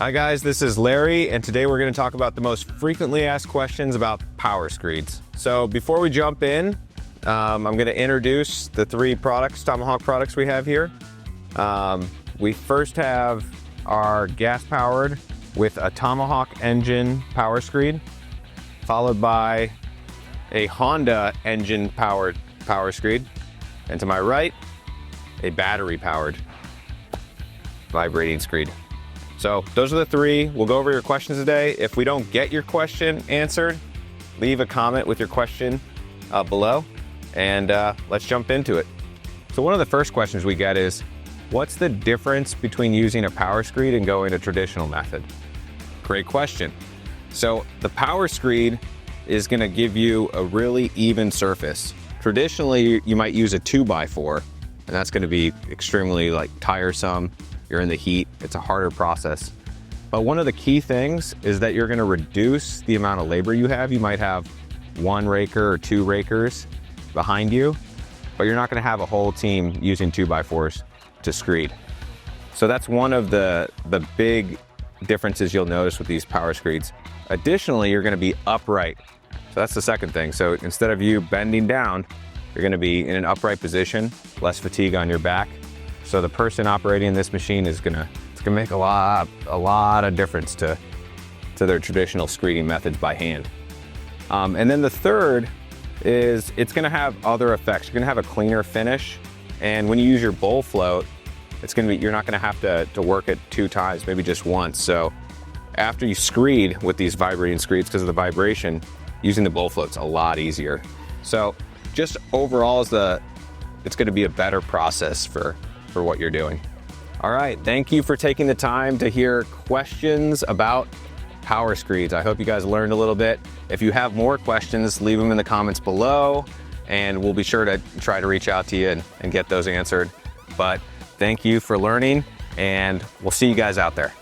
Hi guys, this is Larry, and today we're going to talk about the most frequently asked questions about power screeds. So before we jump in, I'm going to introduce the three products, Tomahawk products we have here. We first have our gas-powered with a Tomahawk engine power screed, followed by a Honda engine-powered power screed, and to my right, a battery-powered vibrating screed. So those are the three. We'll go over your questions today. If we don't get your question answered, leave a comment with your question below, and let's jump into it. So one of the first questions we get is, what's the difference between using a power screed and going a traditional method? Great question. So the power screed is gonna give you a really even surface. Traditionally, you might use a 2x4, and that's gonna be extremely tiresome. You're in the heat, it's a harder process. But one of the key things is that you're gonna reduce the amount of labor you have. You might have one raker or two rakers behind you, but you're not gonna have a whole team using 2x4s to screed. So that's one of the big differences you'll notice with these power screeds. Additionally, you're gonna be upright. So that's the second thing. So instead of you bending down, you're gonna be in an upright position, less fatigue on your back. So the person operating this machine it's gonna make a lot of difference to their traditional screeding methods by hand. And then the third is it's gonna have other effects. You're gonna have a cleaner finish, and when you use your bowl float, you're not gonna have to work it 2 times, maybe just once. So after you screed with these vibrating screeds, because of the vibration, using the bowl float's a lot easier. So just overall, it's gonna be a better process for what you're doing. All right, thank you for taking the time to hear questions about power screeds. I hope you guys learned a little bit. If you have more questions, leave them in the comments below, and we'll be sure to try to reach out to you and get those answered. But thank you for learning, and we'll see you guys out there.